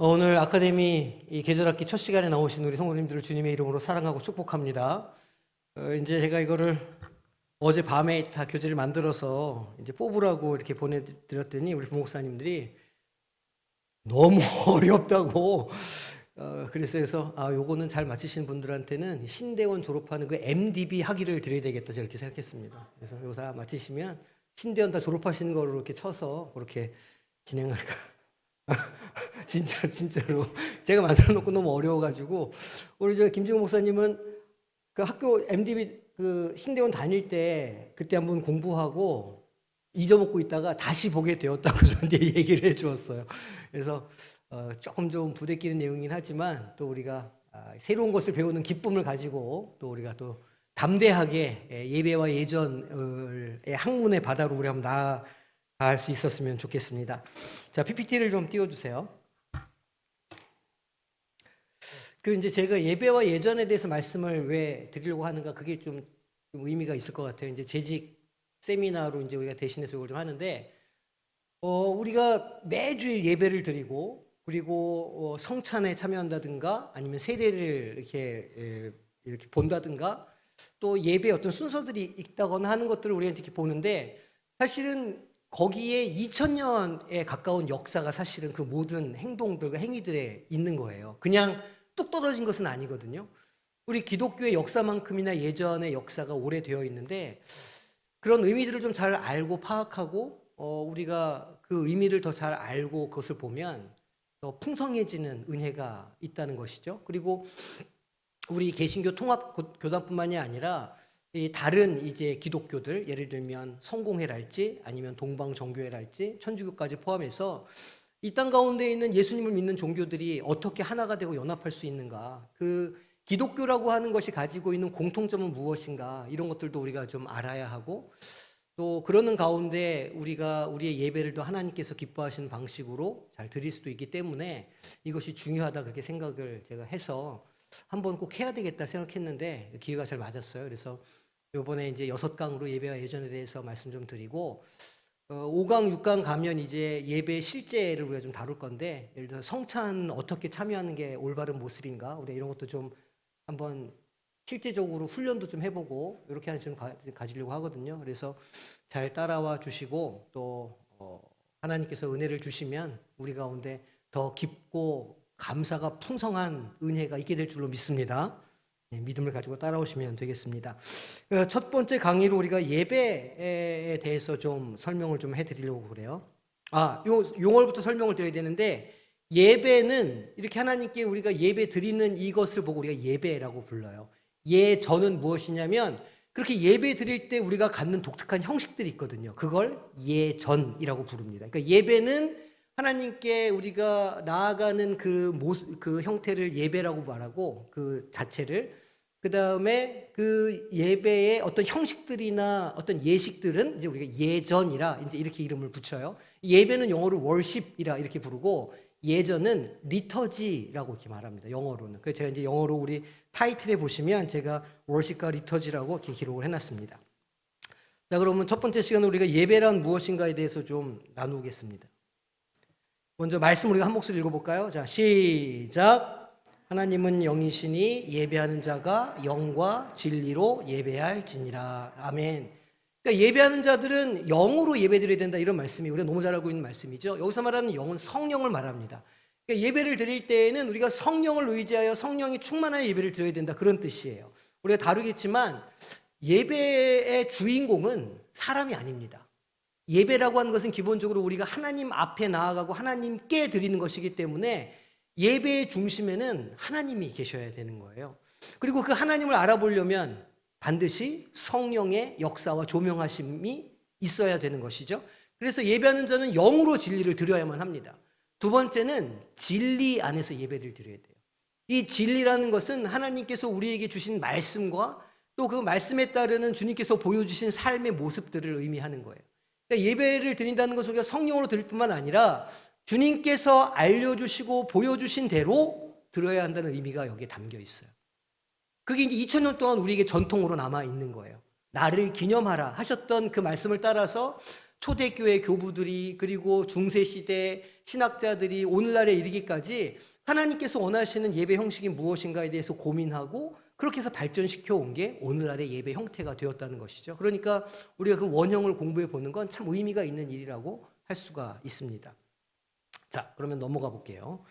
오늘 아카데미 이 계절학기 첫 시간에 나오신 우리 성도님들을 주님의 이름으로 사랑하고 축복합니다. 이제 제가 이거를 어제 밤에 다 교재를 만들어서 이제 뽑으라고 이렇게 보내드렸더니 우리 부목사님들이 너무 어렵다고 그래서 요거는 잘 맞히시는 분들한테는 신대원 졸업하는 그 MDB 학위를 드려야 되겠다 저렇게 생각했습니다. 그래서 이거 다 맞히시면 신대원 다 졸업하시는 거로 이렇게 쳐서 그렇게 진행할까. 진짜로 제가 만들어 놓고 너무 어려워가지고 우리 저 김지호 목사님은 그 학교 MDB 그 신대원 다닐 때 그때 한번 공부하고 잊어먹고 있다가 다시 보게 되었다고 저한테 얘기를 해주었어요. 그래서 조금 좀 부대끼는 내용이긴 하지만 또 우리가 새로운 것을 배우는 기쁨을 가지고 또 우리가 또 담대하게 예배와 예전의 학문의 바다로 우리 한번 나아갈 수 있었으면 좋겠습니다. 자, PPT를 좀 띄워주세요. 이제 제가 예배와 예전에 대해서 말씀을 왜 드리려고 하는가, 그게 좀 의미가 있을 것 같아요. 이제 재직 세미나로 이제 우리가 대신해서 이걸 좀 하는데, 우리가 매주일 예배를 드리고, 그리고 성찬에 참여한다든가, 아니면 세례를 이렇게 본다든가, 또 예배 어떤 순서들이 있다거나 하는 것들을 우리가 이렇게 보는데, 사실은 거기에 2000년에 가까운 역사가 사실은 그 모든 행동들과 행위들에 있는 거예요. 그냥 뚝 떨어진 것은 아니거든요. 우리 기독교의 역사만큼이나 예전의 역사가 오래되어 있는데 그런 의미들을 좀 잘 알고 파악하고 우리가 그 의미를 더 잘 알고 그것을 보면 더 풍성해지는 은혜가 있다는 것이죠. 그리고 우리 개신교 통합교단뿐만이 아니라 다른 이제 기독교들, 예를 들면 성공회랄지 아니면 동방정교회랄지 천주교까지 포함해서 이 땅 가운데 있는 예수님을 믿는 종교들이 어떻게 하나가 되고 연합할 수 있는가, 그 기독교라고 하는 것이 가지고 있는 공통점은 무엇인가, 이런 것들도 우리가 좀 알아야 하고, 또 그러는 가운데 우리가 우리의 예배를 또 하나님께서 기뻐하시는 방식으로 잘 드릴 수도 있기 때문에 이것이 중요하다, 그렇게 생각을 제가 해서 한번 꼭 해야 되겠다 생각했는데 기회가 잘 맞았어요. 그래서 이번에 이제 6강으로 예배와 예전에 대해서 말씀 좀 드리고, 5강, 6강 가면 이제 예배 실제를 우리가 좀 다룰 건데, 예를 들어 성찬 어떻게 참여하는 게 올바른 모습인가, 우리가 이런 것도 좀 한번 실제적으로 훈련도 좀 해보고 이렇게 하나 좀 가지려고 하거든요. 그래서 잘 따라와 주시고 또 하나님께서 은혜를 주시면 우리 가운데 더 깊고 감사가 풍성한 은혜가 있게 될 줄로 믿습니다. 네, 믿음을 가지고 따라오시면 되겠습니다. 첫 번째 강의로 우리가 예배에 대해서 좀 설명을 좀 해드리려고 그래요. 용어부터 설명을 드려야 되는데, 예배는 이렇게 하나님께 우리가 예배 드리는 이것을 보고 우리가 예배라고 불러요. 예전은 무엇이냐면, 그렇게 예배 드릴 때 우리가 갖는 독특한 형식들이 있거든요. 그걸 예전이라고 부릅니다. 그러니까 예배는 하나님께 우리가 나아가는 그 모습, 그 형태를 예배라고 말하고, 그 자체를, 그 다음에 그 예배의 어떤 형식들이나 어떤 예식들은 이제 우리가 예전이라 이제 이렇게 이름을 붙여요. 예배는 영어로 worship이라 이렇게 부르고, 예전은 리터지라고 이렇게 말합니다. 영어로는. 그래서 제가 이제 영어로 우리 타이틀에 보시면 제가 worship과 리터지라고 이렇게 기록을 해놨습니다. 자, 그러면 첫 번째 시간은 우리가 예배란 무엇인가에 대해서 좀 나누겠습니다. 먼저 말씀 우리가 한 목소리 읽어볼까요? 자, 시작. 하나님은 영이시니 예배하는 자가 영과 진리로 예배할지니라. 아멘. 그러니까 예배하는 자들은 영으로 예배드려야 된다, 이런 말씀이 우리가 너무 잘 알고 있는 말씀이죠. 여기서 말하는 영은 성령을 말합니다. 그러니까 예배를 드릴 때에는 우리가 성령을 의지하여 성령이 충만하여 예배를 드려야 된다, 그런 뜻이에요. 우리가 다루겠지만 예배의 주인공은 사람이 아닙니다. 예배라고 하는 것은 기본적으로 우리가 하나님 앞에 나아가고 하나님께 드리는 것이기 때문에 예배의 중심에는 하나님이 계셔야 되는 거예요. 그리고 그 하나님을 알아보려면 반드시 성령의 역사와 조명하심이 있어야 되는 것이죠. 그래서 예배하는 자는 영으로 진리를 드려야만 합니다. 두 번째는 진리 안에서 예배를 드려야 돼요. 이 진리라는 것은 하나님께서 우리에게 주신 말씀과 또 그 말씀에 따르는 주님께서 보여주신 삶의 모습들을 의미하는 거예요. 그러니까 예배를 드린다는 것은 우리가 성령으로 드릴 뿐만 아니라 주님께서 알려주시고 보여주신 대로 들어야 한다는 의미가 여기에 담겨 있어요. 그게 이제 2000년 동안 우리에게 전통으로 남아 있는 거예요. 나를 기념하라 하셨던 그 말씀을 따라서 초대교회 교부들이, 그리고 중세시대 신학자들이 오늘날에 이르기까지 하나님께서 원하시는 예배 형식이 무엇인가에 대해서 고민하고 그렇게 해서 발전시켜 온 게 오늘날의 예배 형태가 되었다는 것이죠. 그러니까 우리가 그 원형을 공부해 보는 건 참 의미가 있는 일이라고 할 수가 있습니다. 자, 그러면 넘어가 볼게요.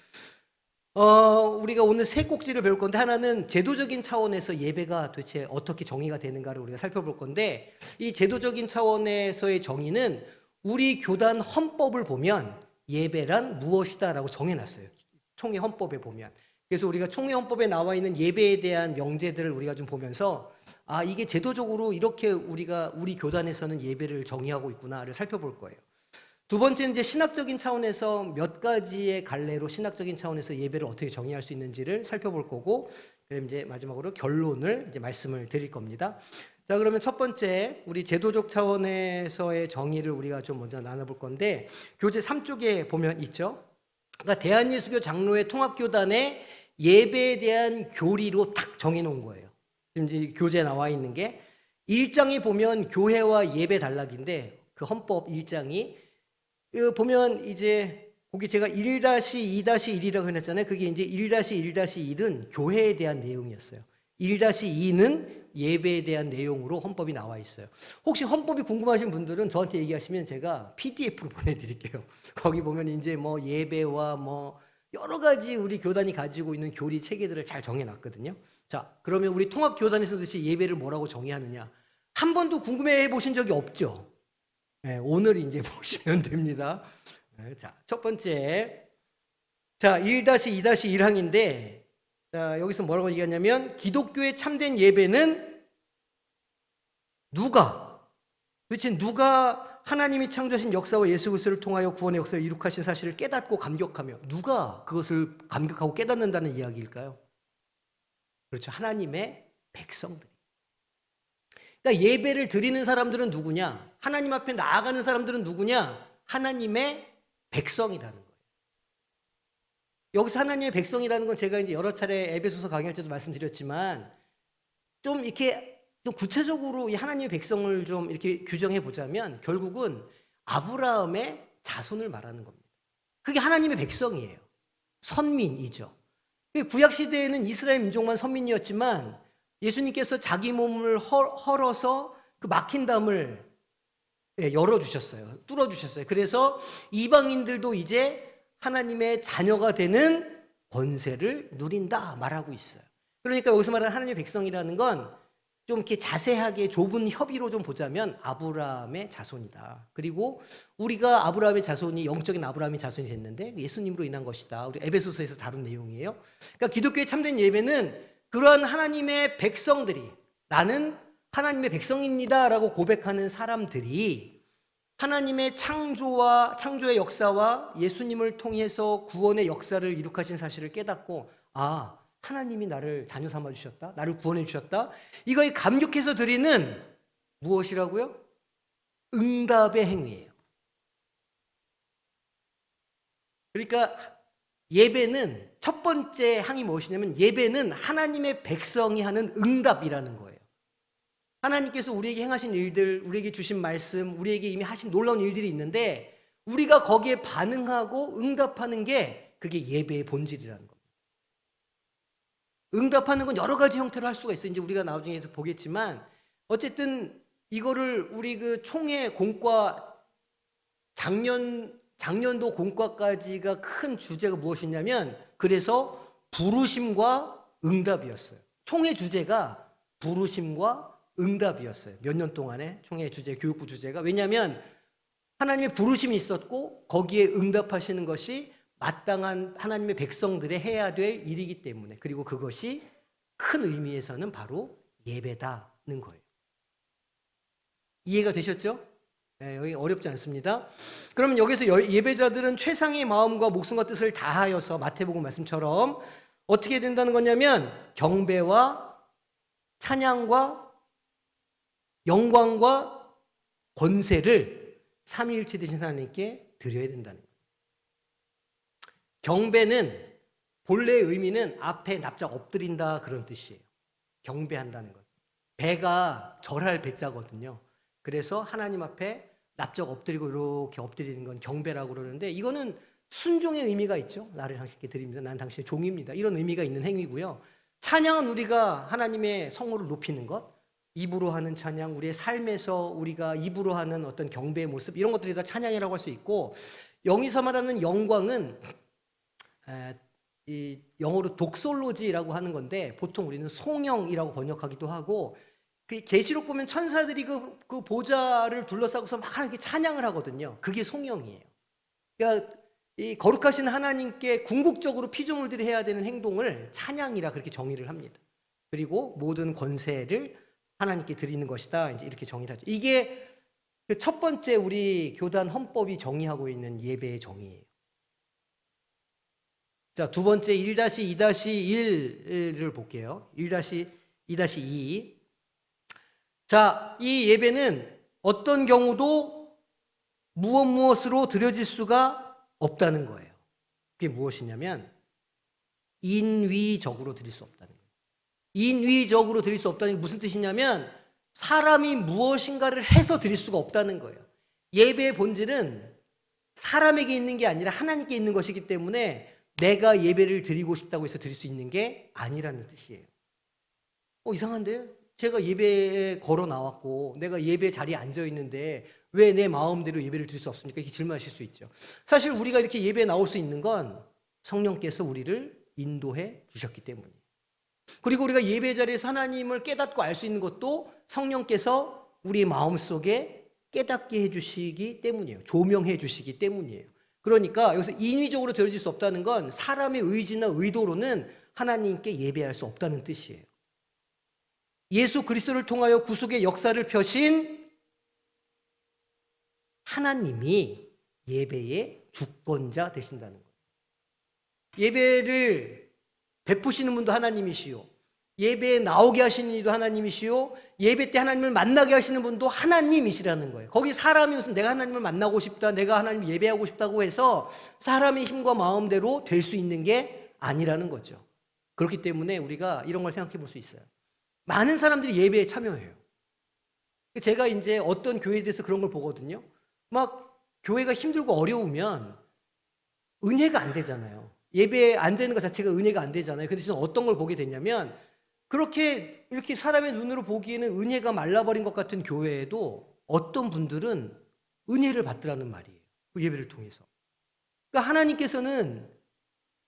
우리가 오늘 세 꼭지를 배울 건데, 하나는 제도적인 차원에서 예배가 도대체 어떻게 정의가 되는가를 우리가 살펴볼 건데, 이 제도적인 차원에서의 정의는 우리 교단 헌법을 보면 예배란 무엇이다라고 정해놨어요. 총회 헌법에 보면. 그래서 우리가 총회 헌법에 나와 있는 예배에 대한 명제들을 우리가 좀 보면서 이게 제도적으로 이렇게 우리 교단에서는 예배를 정의하고 있구나를 살펴볼 거예요. 두 번째는 이제 신학적인 차원에서 몇 가지의 갈래로 신학적인 차원에서 예배를 어떻게 정의할 수 있는지를 살펴볼 거고, 그럼 이제 마지막으로 결론을 이제 말씀을 드릴 겁니다. 자, 그러면 첫 번째 우리 제도적 차원에서의 정의를 우리가 좀 먼저 나눠볼 건데, 교재 3쪽에 보면 있죠. 그러니까 대한예수교 장로회 통합교단의 예배에 대한 교리로 탁 정해놓은 거예요. 지금 이제 교재에 나와 있는 게 1장에 보면 교회와 예배 단락인데, 그 헌법 1장이 보면 이제 거기 제가 1-2-1이라고 했잖아요. 그게 이제 1-1-1은 교회에 대한 내용이었어요. 1-2는 예배에 대한 내용으로 헌법이 나와 있어요. 혹시 헌법이 궁금하신 분들은 저한테 얘기하시면 제가 PDF로 보내드릴게요. 거기 보면 이제 뭐 예배와 뭐 여러 가지 우리 교단이 가지고 있는 교리 체계들을 잘 정해놨거든요. 자, 그러면 우리 통합교단에서 도대체 예배를 뭐라고 정의하느냐? 한 번도 궁금해 보신 적이 없죠? 네, 오늘 이제 보시면 됩니다. 네, 자, 첫 번째. 자, 1-2-1항인데, 자, 여기서 뭐라고 얘기하냐면, 기독교의 참된 예배는 도대체 누가 하나님이 창조하신 역사와 예수 그리스도를 통하여 구원의 역사를 이룩하신 사실을 깨닫고 감격하며, 누가 그것을 감격하고 깨닫는다는 이야기일까요? 그렇죠. 하나님의 백성들. 그러니까 예배를 드리는 사람들은 누구냐? 하나님 앞에 나아가는 사람들은 누구냐? 하나님의 백성이라는 거예요. 여기서 하나님의 백성이라는 건 제가 이제 여러 차례 에베소서 강의할 때도 말씀드렸지만, 좀 이렇게 좀 구체적으로 이 하나님의 백성을 좀 이렇게 규정해 보자면 결국은 아브라함의 자손을 말하는 겁니다. 그게 하나님의 백성이에요. 선민이죠. 구약 시대에는 이스라엘 민족만 선민이었지만 예수님께서 자기 몸을 헐어서 그 막힌 담을 열어주셨어요. 뚫어주셨어요. 그래서 이방인들도 이제 하나님의 자녀가 되는 권세를 누린다 말하고 있어요. 그러니까 여기서 말하는 하나님의 백성이라는 건 좀 이렇게 자세하게 좁은 협의로 좀 보자면 아브라함의 자손이다. 그리고 우리가 아브라함의 자손이 영적인 아브라함의 자손이 됐는데 예수님으로 인한 것이다. 우리 에베소서에서 다룬 내용이에요. 그러니까 기독교의 참된 예배는 그러한 하나님의 백성들이, 나는 하나님의 백성입니다라고 고백하는 사람들이 하나님의 창조의 역사와 예수님을 통해서 구원의 역사를 이룩하신 사실을 깨닫고, 하나님이 나를 자녀 삼아 주셨다, 나를 구원해 주셨다, 이거에 감격해서 드리는 무엇이라고요? 응답의 행위예요. 그러니까 예배는 첫 번째 항이 무엇이냐면, 예배는 하나님의 백성이 하는 응답이라는 거예요. 하나님께서 우리에게 행하신 일들, 우리에게 주신 말씀, 우리에게 이미 하신 놀라운 일들이 있는데 우리가 거기에 반응하고 응답하는 게, 그게 예배의 본질이라는 겁니다. 응답하는 건 여러 가지 형태로 할 수가 있어요. 이제 우리가 나중에도 보겠지만, 어쨌든 이거를 우리 그 총회 공과 작년도 공과까지가 큰 주제가 무엇이냐면, 그래서 부르심과 응답이었어요. 총회 주제가 부르심과 응답이었어요. 몇 년 동안의 총회 주제, 교육부 주제가. 왜냐하면 하나님의 부르심이 있었고 거기에 응답하시는 것이 마땅한 하나님의 백성들의 해야 될 일이기 때문에, 그리고 그것이 큰 의미에서는 바로 예배다는 거예요. 이해가 되셨죠? 네, 여기 어렵지 않습니다. 그러면 여기서 예배자들은 최상의 마음과 목숨과 뜻을 다하여서, 마태복음 말씀처럼 어떻게 된다는 거냐면, 경배와 찬양과 영광과 권세를 삼위일체 되신 하나님께 드려야 된다는 거예요. 경배는 본래의 의미는 앞에 납작 엎드린다, 그런 뜻이에요. 경배한다는 것. 배가 절할 배자거든요. 그래서 하나님 앞에 납작 엎드리고 이렇게 엎드리는 건 경배라고 그러는데, 이거는 순종의 의미가 있죠. 나를 당신께 드립니다. 나는 당신의 종입니다. 이런 의미가 있는 행위고요. 찬양은 우리가 하나님의 성호를 높이는 것, 입으로 하는 찬양, 우리의 삶에서 우리가 입으로 하는 어떤 경배의 모습, 이런 것들이 다 찬양이라고 할 수 있고, 영이서 말하는 영광은 이 영어로 독솔로지라고 하는 건데 보통 우리는 송영이라고 번역하기도 하고, 그 계시록 보면 천사들이 그 보좌를 둘러싸고서 막 이렇게 찬양을 하거든요. 그게 송영이에요. 그러니까 이 거룩하신 하나님께 궁극적으로 피조물들이 해야 되는 행동을 찬양이라 그렇게 정의를 합니다. 그리고 모든 권세를 하나님께 드리는 것이다, 이제 이렇게 정의를 하죠. 이게 그 첫 번째 우리 교단 헌법이 정의하고 있는 예배의 정의예요. 자, 두 번째 1-2-1을 볼게요. 1-2-2. 자, 이 예배는 어떤 경우도 무엇으로 드려질 수가 없다는 거예요. 그게 무엇이냐면 인위적으로 드릴 수 없다는 거예요. 인위적으로 드릴 수 없다는 게 무슨 뜻이냐면 사람이 무엇인가를 해서 드릴 수가 없다는 거예요. 예배의 본질은 사람에게 있는 게 아니라 하나님께 있는 것이기 때문에 내가 예배를 드리고 싶다고 해서 드릴 수 있는 게 아니라는 뜻이에요. 이상한데요? 제가 예배에 걸어 나왔고 내가 예배 자리에 앉아 있는데 왜 내 마음대로 예배를 드릴 수 없습니까? 이렇게 질문하실 수 있죠. 사실 우리가 이렇게 예배에 나올 수 있는 건 성령께서 우리를 인도해 주셨기 때문이에요. 그리고 우리가 예배 자리에서 하나님을 깨닫고 알 수 있는 것도 성령께서 우리의 마음속에 깨닫게 해주시기 때문이에요. 조명해 주시기 때문이에요. 그러니까 여기서 인위적으로 드려질 수 없다는 건 사람의 의지나 의도로는 하나님께 예배할 수 없다는 뜻이에요. 예수 그리스도를 통하여 구속의 역사를 펴신 하나님이 예배의 주권자 되신다는 거예요. 예배를 베푸시는 분도 하나님이시요, 예배에 나오게 하시는 이도 하나님이시요, 예배 때 하나님을 만나게 하시는 분도 하나님이시라는 거예요. 거기 사람이 무슨 내가 하나님을 만나고 싶다, 내가 하나님을 예배하고 싶다고 해서 사람의 힘과 마음대로 될 수 있는 게 아니라는 거죠. 그렇기 때문에 우리가 이런 걸 생각해 볼 수 있어요. 많은 사람들이 예배에 참여해요. 제가 이제 어떤 교회에 대해서 그런 걸 보거든요. 막 교회가 힘들고 어려우면 은혜가 안 되잖아요. 예배에 앉아있는 것 자체가 은혜가 안 되잖아요. 근데 저는 어떤 걸 보게 됐냐면 그렇게 이렇게 사람의 눈으로 보기에는 은혜가 말라버린 것 같은 교회에도 어떤 분들은 은혜를 받더라는 말이에요. 그 예배를 통해서. 그러니까 하나님께서는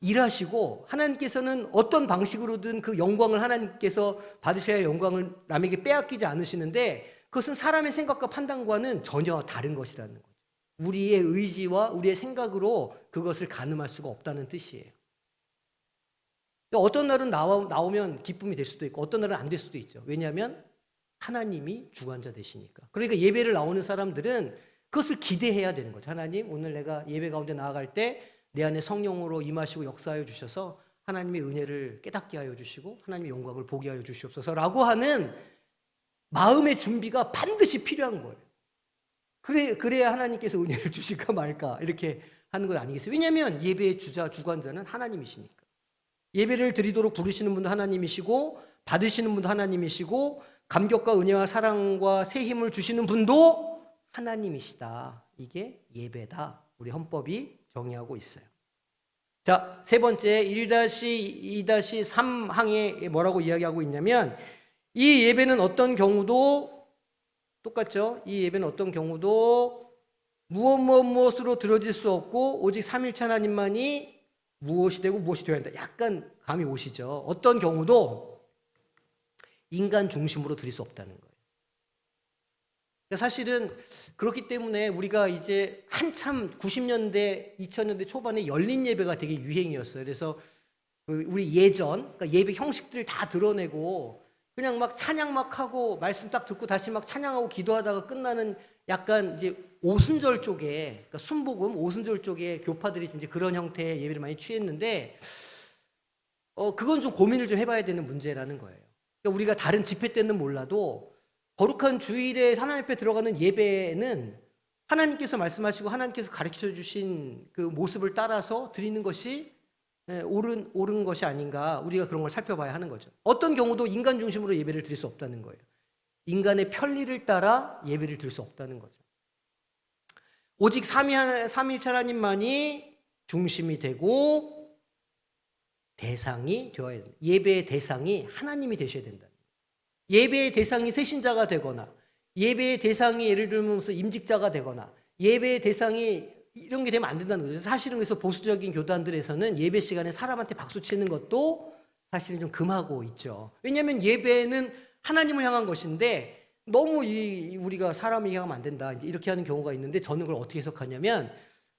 일하시고 하나님께서는 어떤 방식으로든 그 영광을 하나님께서 받으셔야 할 영광을 남에게 빼앗기지 않으시는데 그것은 사람의 생각과 판단과는 전혀 다른 것이라는 거죠. 우리의 의지와 우리의 생각으로 그것을 가늠할 수가 없다는 뜻이에요. 어떤 날은 나오면 기쁨이 될 수도 있고 어떤 날은 안 될 수도 있죠. 왜냐하면 하나님이 주관자 되시니까. 그러니까 예배를 나오는 사람들은 그것을 기대해야 되는 거죠. 하나님, 오늘 내가 예배 가운데 나아갈 때 내 안에 성령으로 임하시고 역사하여 주셔서 하나님의 은혜를 깨닫게 하여 주시고 하나님의 영광을 보게 하여 주시옵소서라고 하는 마음의 준비가 반드시 필요한 거예요. 그래야 하나님께서 은혜를 주실까 말까 이렇게 하는 건 아니겠어요? 왜냐하면 예배의 주관자는 하나님이시니까. 예배를 드리도록 부르시는 분도 하나님이시고 받으시는 분도 하나님이시고 감격과 은혜와 사랑과 새 힘을 주시는 분도 하나님이시다. 이게 예배다. 우리 헌법이 정의하고 있어요. 자, 세 번째 1-2-3 항에 뭐라고 이야기하고 있냐면 이 예배는 어떤 경우도 똑같죠. 이 예배는 어떤 경우도 무엇으로 드려질 수 없고 오직 삼일체 하나님만이 무엇이 되고 무엇이 되어야 한다. 약간 감이 오시죠. 어떤 경우도 인간 중심으로 드릴 수 없다는 거예요. 사실은 그렇기 때문에 우리가 이제 한참 90년대, 2000년대 초반에 열린 예배가 되게 유행이었어요. 그래서 우리 그러니까 예배 형식들을 다 드러내고 그냥 막 찬양 막 하고 말씀 딱 듣고 다시 막 찬양하고 기도하다가 끝나는 약간 이제 오순절 쪽에, 그러니까 순복음 오순절 쪽에 교파들이 이제 그런 형태의 예배를 많이 취했는데 그건 좀 고민을 좀 해봐야 되는 문제라는 거예요. 그러니까 우리가 다른 집회 때는 몰라도 거룩한 주일에 하나님 앞에 들어가는 예배는 하나님께서 말씀하시고 하나님께서 가르쳐 주신 그 모습을 따라서 드리는 것이 옳은 것이 아닌가, 우리가 그런 걸 살펴봐야 하는 거죠. 어떤 경우도 인간 중심으로 예배를 드릴 수 없다는 거예요. 인간의 편리를 따라 예배를 드릴 수 없다는 거죠. 오직 삼위일체 하나님만이 중심이 되고 대상이 되어야 된다. 예배의 대상이 하나님이 되셔야 된다. 예배의 대상이 새신자가 되거나 예배의 대상이 예를 들면서 임직자가 되거나 예배의 대상이 이런 게 되면 안 된다는 거죠. 사실은 그래서 보수적인 교단들에서는 예배 시간에 사람한테 박수 치는 것도 사실은 좀 금하고 있죠. 왜냐하면 예배는 하나님을 향한 것인데 너무 우리가 사람을 향하면 안 된다 이렇게 하는 경우가 있는데 저는 그걸 어떻게 해석하냐면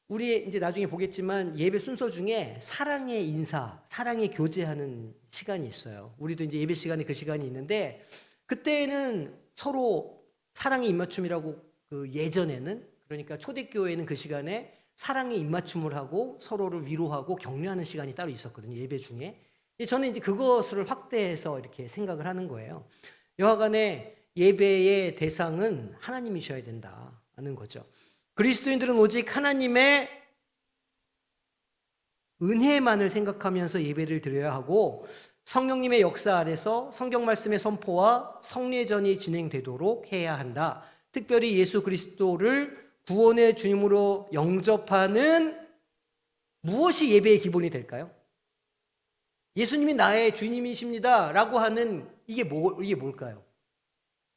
우리 이제 나중에 보겠지만 예배 순서 중에 사랑의 인사, 사랑의 교제하는 시간이 있어요. 우리도 이제 예배 시간에 그 시간이 있는데 그때는 서로 사랑의 입맞춤이라고 그 예전에는 그러니까 초대교회는 그 시간에 사랑의 입맞춤을 하고 서로를 위로하고 격려하는 시간이 따로 있었거든요. 예배 중에. 저는 이제 그것을 확대해서 이렇게 생각을 하는 거예요. 여하간에 예배의 대상은 하나님이셔야 된다는 거죠. 그리스도인들은 오직 하나님의 은혜만을 생각하면서 예배를 드려야 하고 성령님의 역사 아래서 성경 말씀의 선포와 성례전이 진행되도록 해야 한다. 특별히 예수 그리스도를 구원의 주님으로 영접하는 무엇이 예배의 기본이 될까요? 예수님이 나의 주님이십니다 라고 하는 이게 뭘까요?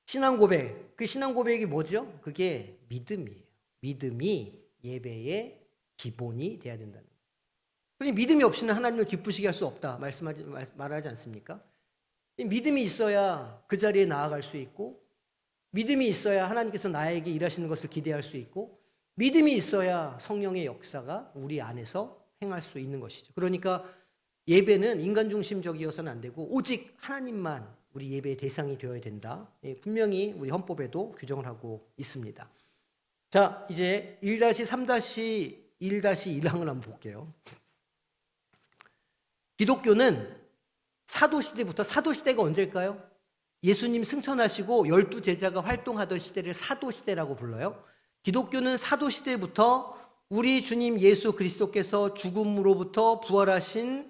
신앙 고백. 그 신앙 고백이 뭐죠? 그게 믿음이에요. 믿음이 예배의 기본이 돼야 된다는 거예요. 그러니 믿음이 없이는 하나님을 기쁘시게 할 수 없다 말하지 않습니까? 믿음이 있어야 그 자리에 나아갈 수 있고 믿음이 있어야 하나님께서 나에게 일하시는 것을 기대할 수 있고 믿음이 있어야 성령의 역사가 우리 안에서 행할 수 있는 것이죠. 그러니까 예배는 인간 중심적이어서는 안 되고 오직 하나님만 우리 예배의 대상이 되어야 된다. 분명히 우리 헌법에도 규정을 하고 있습니다. 자, 이제 1-3-1-1항을 한번 볼게요. 기독교는 사도시대부터, 사도시대가 언제일까요? 예수님 승천하시고 12제자가 활동하던 시대를 사도시대라고 불러요. 기독교는 사도시대부터 우리 주님 예수 그리스도께서 죽음으로부터 부활하신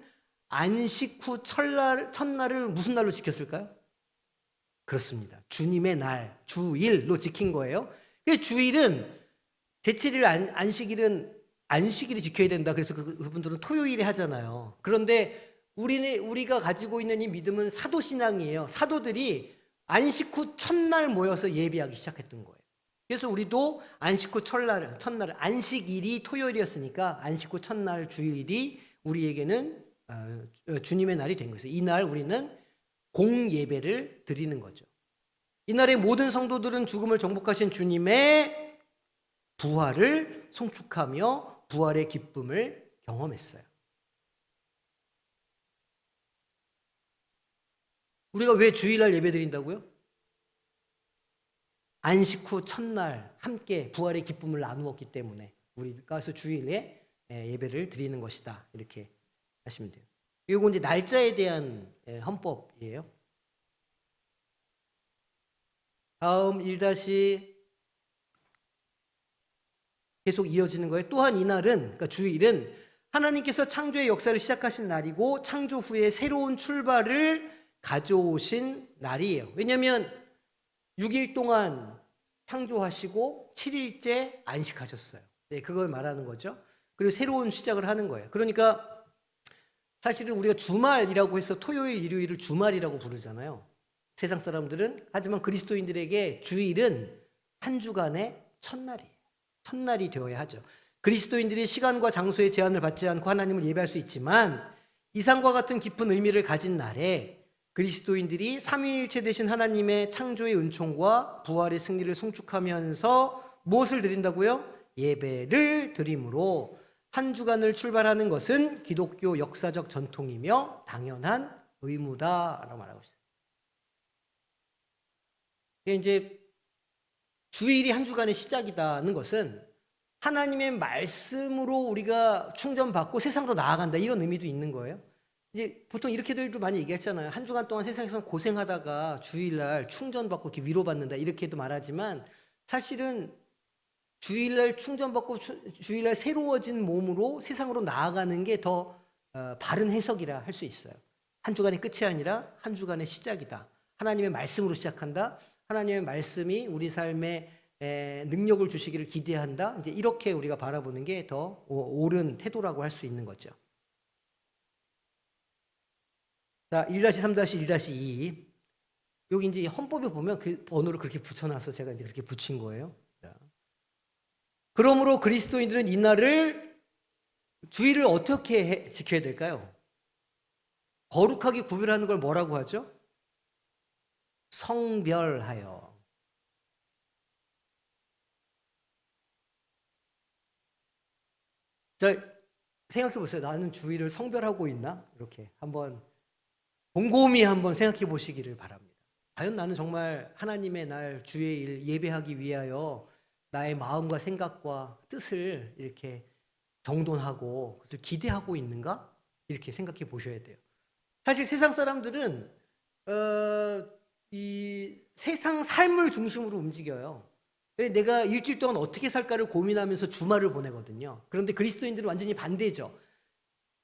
안식 후 첫날을 무슨 날로 지켰을까요? 그렇습니다. 주님의 날, 주일로 지킨 거예요. 주일은 제7일 안식일이 지켜야 된다. 그래서 그분들은 토요일에 하잖아요. 그런데 우리가 가지고 있는 이 믿음은 사도신앙이에요. 사도들이 안식 후 첫날 모여서 예배하기 시작했던 거예요. 그래서 우리도 안식 후 첫날 안식일이 토요일이었으니까 안식 후 첫날 주일이 우리에게는 주님의 날이 된 거죠. 이날 우리는 공예배를 드리는 거죠. 이날에 모든 성도들은 죽음을 정복하신 주님의 부활을 송축하며 부활의 기쁨을 경험했어요. 우리가 왜 주일날 예배 드린다고요? 안식 후 첫날 함께 부활의 기쁨을 나누었기 때문에 우리가 그래서 주일에 예배를 드리는 것이다. 이렇게 하시면 돼요. 이거 이제 날짜에 대한 헌법이에요. 다음 1- 계속 이어지는 거예요. 또한 이날은, 그러니까 주일은 하나님께서 창조의 역사를 시작하신 날이고 창조 후에 새로운 출발을 가져오신 날이에요. 왜냐하면 6일 동안 창조하시고 7일째 안식하셨어요. 네, 그걸 말하는 거죠. 그리고 새로운 시작을 하는 거예요. 그러니까 사실은 우리가 주말이라고 해서 토요일, 일요일을 주말이라고 부르잖아요. 세상 사람들은. 하지만 그리스도인들에게 주일은 한 주간의 첫날이에요. 첫날이 되어야 하죠. 그리스도인들이 시간과 장소의 제한을 받지 않고 하나님을 예배할 수 있지만 이상과 같은 깊은 의미를 가진 날에 그리스도인들이 삼위일체 되신 하나님의 창조의 은총과 부활의 승리를 송축하면서 무엇을 드린다고요? 예배를 드림으로 한 주간을 출발하는 것은 기독교 역사적 전통이며 당연한 의무다라고 말하고 있어요. 이제 주일이 한 주간의 시작이다는 것은 하나님의 말씀으로 우리가 충전받고 세상으로 나아간다 이런 의미도 있는 거예요. 이제 보통 이렇게들도 많이 얘기했잖아요. 한 주간 동안 세상에서 고생하다가 주일날 충전받고 이렇게 위로받는다 이렇게도 말하지만 사실은 주일날 충전받고 주일날 새로워진 몸으로 세상으로 나아가는 게 더 바른 해석이라 할 수 있어요. 한 주간의 끝이 아니라 한 주간의 시작이다. 하나님의 말씀으로 시작한다. 하나님의 말씀이 우리 삶에 능력을 주시기를 기대한다. 이제 이렇게 우리가 바라보는 게 더 옳은 태도라고 할 수 있는 거죠. 자, 1-3-1-2. 여기 이제 헌법에 보면 그 번호를 그렇게 붙여놔서 제가 이제 그렇게 붙인 거예요. 자. 그러므로 그리스도인들은 이날을 주의를 어떻게 지켜야 될까요? 거룩하게 구별하는 걸 뭐라고 하죠? 성별하여. 자, 생각해 보세요. 나는 주의를 성별하고 있나? 이렇게 한번 곰곰이 한번 생각해 보시기를 바랍니다. 과연 나는 정말 하나님의 날 주의 일 예배하기 위하여 나의 마음과 생각과 뜻을 이렇게 정돈하고 그것을 기대하고 있는가? 이렇게 생각해 보셔야 돼요. 사실 세상 사람들은 이 세상 삶을 중심으로 움직여요. 내가 일주일 동안 어떻게 살까를 고민하면서 주말을 보내거든요. 그런데 그리스도인들은 완전히 반대죠.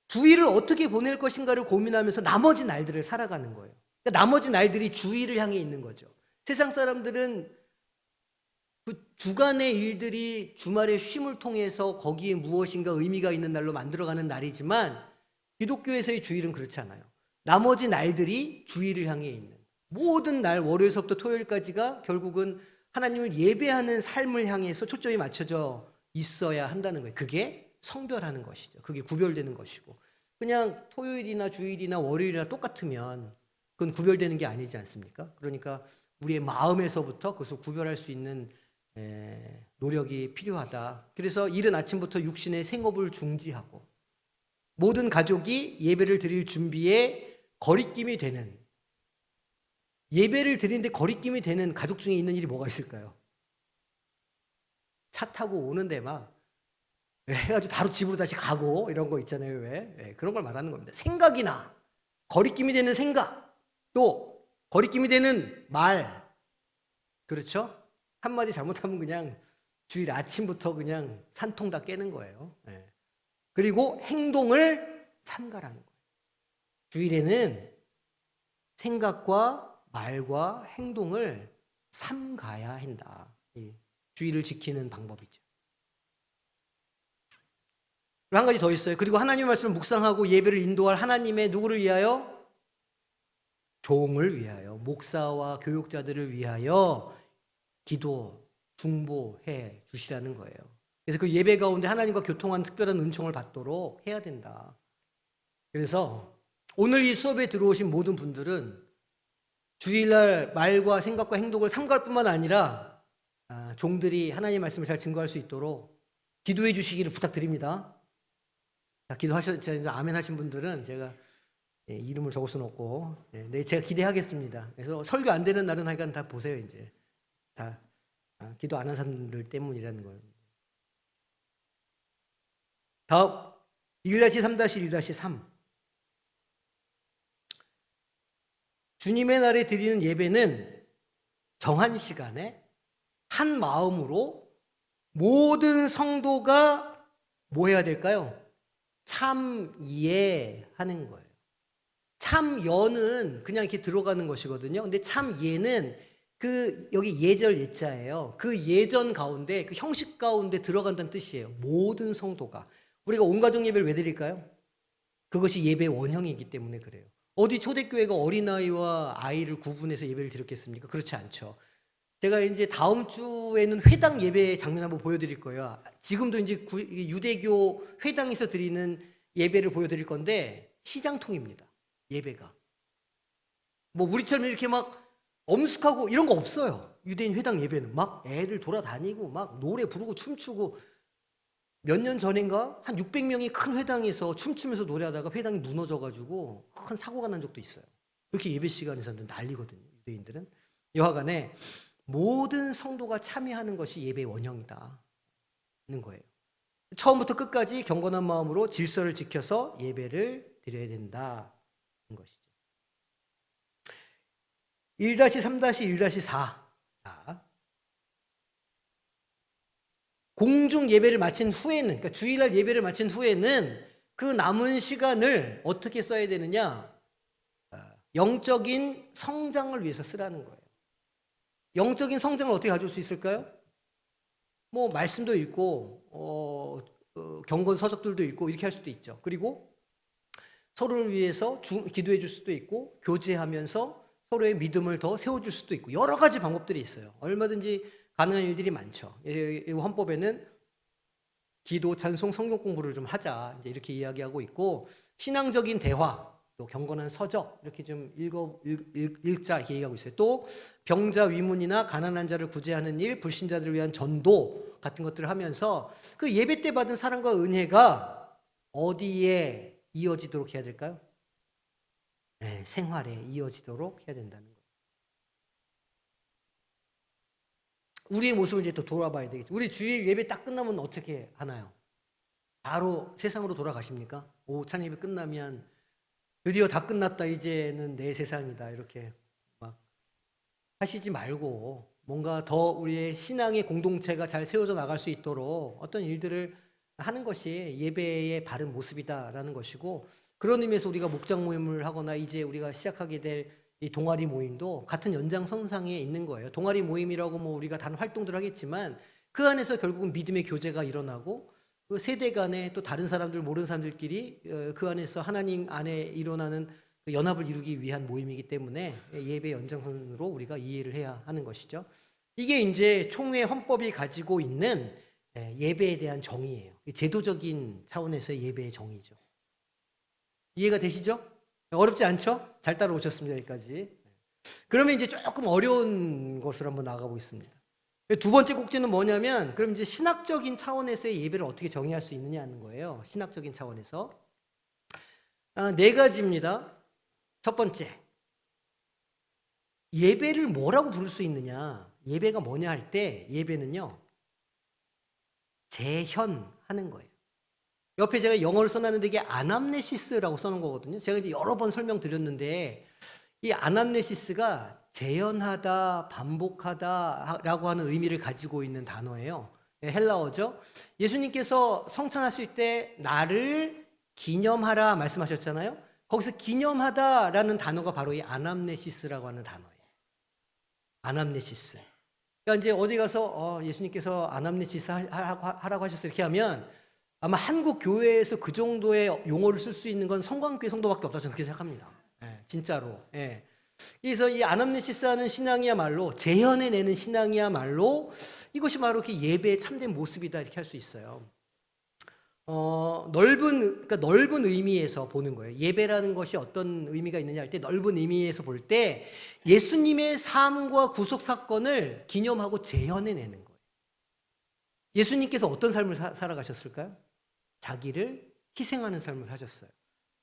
주일을 어떻게 보낼 것인가를 고민하면서 나머지 날들을 살아가는 거예요. 그러니까 나머지 날들이 주일을 향해 있는 거죠. 세상 사람들은 그 주간의 일들이 주말의 쉼을 통해서 거기에 무엇인가 의미가 있는 날로 만들어가는 날이지만 기독교에서의 주일은 그렇지 않아요. 나머지 날들이 주일을 향해 있는 모든 날 월요일서부터 토요일까지가 결국은 하나님을 예배하는 삶을 향해서 초점이 맞춰져 있어야 한다는 거예요. 그게 성별하는 것이죠. 그게 구별되는 것이고 그냥 토요일이나 주일이나 월요일이나 똑같으면 그건 구별되는 게 아니지 않습니까? 그러니까 우리의 마음에서부터 그것을 구별할 수 있는 노력이 필요하다. 그래서 이른 아침부터 육신의 생업을 중지하고 모든 가족이 예배를 드릴 준비에 거리낌이 되는 예배를 드리는데 거리낌이 되는 가족 중에 있는 일이 뭐가 있을까요? 차 타고 오는데 막 해가지고 바로 집으로 다시 가고 이런 거 있잖아요. 왜? 그런 걸 말하는 겁니다. 생각이나 거리낌이 되는 생각 또 거리낌이 되는 말 그렇죠? 한마디 잘못하면 그냥 주일 아침부터 그냥 산통 다 깨는 거예요. 그리고 행동을 삼가라는 거예요. 주일에는 생각과 말과 행동을 삼가야 한다. 주일을 지키는 방법이죠. 한 가지 더 있어요. 그리고 하나님의 말씀을 묵상하고 예배를 인도할 하나님의 누구를 위하여? 종을 위하여, 목사와 교육자들을 위하여 기도, 중보해 주시라는 거예요. 그래서 그 예배 가운데 하나님과 교통하는 특별한 은총을 받도록 해야 된다. 그래서 오늘 이 수업에 들어오신 모든 분들은 주일날 말과 생각과 행동을 삼갈 뿐만 아니라 종들이 하나님의 말씀을 잘 증거할 수 있도록 기도해 주시기를 부탁드립니다. 아멘 하신 분들은 제가 이름을 적을 수는 없고 제가 기대하겠습니다. 그래서 설교 안 되는 날은 하여간 다 보세요. 이제 다 기도 안 한 사람들 때문이라는 거예요. 다음 1-3-1-3 주님의 날에 드리는 예배는 정한 시간에 한 마음으로 모든 성도가 뭐 해야 될까요? 참예하는 거예요. 참여는 그냥 이렇게 들어가는 것이거든요. 근데 참예는 그 여기 예절 예자예요. 그 예전 가운데 그 형식 가운데 들어간다는 뜻이에요. 모든 성도가. 우리가 온 가족 예배를 왜 드릴까요? 그것이 예배의 원형이기 때문에 그래요. 어디 초대교회가 어린아이와 아이를 구분해서 예배를 드렸겠습니까? 그렇지 않죠. 제가 이제 다음 주에는 회당 예배 장면 한번 보여드릴 거예요. 지금도 이제 유대교 회당에서 드리는 예배를 보여드릴 건데 시장통입니다. 예배가. 뭐 우리처럼 이렇게 막 엄숙하고 이런 거 없어요. 유대인 회당 예배는 막 애들 돌아다니고 막 노래 부르고 춤추고 몇 년 전인가 한 600명이 큰 회당에서 춤추면서 노래하다가 회당이 무너져가지고 큰 사고가 난 적도 있어요. 그렇게 예배 시간에서는 난리거든요. 유대인들은. 여하간에 모든 성도가 참여하는 것이 예배의 원형이다 는 거예요. 처음부터 끝까지 경건한 마음으로 질서를 지켜서 예배를 드려야 된다는 것이죠. 1-3-1-4 공중 예배를 마친 후에는, 그러니까 주일날 예배를 마친 후에는 그 남은 시간을 어떻게 써야 되느냐? 영적인 성장을 위해서 쓰라는 거예요. 영적인 성장을 어떻게 가져올 수 있을까요? 뭐 말씀도 읽고 경건 서적들도 읽고 이렇게 할 수도 있죠. 그리고 서로를 위해서 기도해 줄 수도 있고 교제하면서 서로의 믿음을 더 세워줄 수도 있고 여러 가지 방법들이 있어요. 얼마든지 가능한 일들이 많죠. 이 헌법에는 기도, 찬송, 성경 공부를 좀 하자 이제 이렇게 이야기하고 있고 신앙적인 대화, 또 경건한 서적 이렇게 좀 읽자 이렇게 얘기하고 있어요. 또 병자 위문이나 가난한 자를 구제하는 일, 불신자들을 위한 전도 같은 것들을 하면서 그 예배 때 받은 사랑과 은혜가 어디에 이어지도록 해야 될까요? 네, 생활에 이어지도록 해야 된다는 거예요. 우리의 모습을 이제 또 돌아봐야 되겠죠. 우리 주일 예배 딱 끝나면 어떻게 하나요? 바로 세상으로 돌아가십니까? 오찬 예배 끝나면 드디어 다 끝났다. 이제는 내 세상이다. 이렇게 막 하시지 말고 뭔가 더 우리의 신앙의 공동체가 잘 세워져 나갈 수 있도록 어떤 일들을 하는 것이 예배의 바른 모습이다라는 것이고 그런 의미에서 우리가 목장 모임을 하거나 이제 우리가 시작하게 될 이 동아리 모임도 같은 연장선상에 있는 거예요. 동아리 모임이라고 뭐 우리가 다른 활동들을 하겠지만 그 안에서 결국은 믿음의 교제가 일어나고 그 세대 간에 또 다른 사람들 모르는 사람들끼리 그 안에서 하나님 안에 일어나는 그 연합을 이루기 위한 모임이기 때문에 예배 연장선으로 우리가 이해를 해야 하는 것이죠. 이게 이제 총회 헌법이 가지고 있는 예배에 대한 정의예요. 제도적인 차원에서의 예배의 정의죠. 이해가 되시죠? 어렵지 않죠? 잘 따라오셨습니다. 여기까지. 그러면 이제 조금 어려운 것을 한번 나가보겠습니다. 두 번째 꼭지는 뭐냐면 그럼 이제 신학적인 차원에서의 예배를 어떻게 정의할 수 있느냐는 거예요. 신학적인 차원에서. 네 가지입니다. 첫 번째, 예배를 뭐라고 부를 수 있느냐. 예배가 뭐냐 할 때 예배는요. 재현하는 거예요. 옆에 제가 영어를 써놨는데 이게 아남네시스라고 써놓은 거거든요. 제가 이제 여러 번 설명드렸는데 이 아남네시스가 재현하다, 반복하다라고 하는 의미를 가지고 있는 단어예요. 헬라어죠. 예수님께서 성찬하실 때 나를 기념하라 말씀하셨잖아요. 거기서 기념하다라는 단어가 바로 이 아남네시스라고 하는 단어예요. 아남네시스. 그러니까 이제 어디 가서 예수님께서 아남네시스 하라고 하셨어요. 이렇게 하면 아마 한국 교회에서 그 정도의 용어를 쓸 수 있는 건 성광교회 성도밖에 없다고 저는 그렇게 생각합니다. 진짜로. 그래서 이 아남네시스하는 신앙이야말로 재현해내는 신앙이야말로 이것이 바로 이렇게 예배의 참된 모습이다 이렇게 할 수 있어요. 그러니까 넓은 의미에서 보는 거예요. 예배라는 것이 어떤 의미가 있느냐 할 때 넓은 의미에서 볼 때 예수님의 삶과 구속 사건을 기념하고 재현해내는 거예요. 예수님께서 어떤 삶을 살아가셨을까요? 자기를 희생하는 삶을 사셨어요.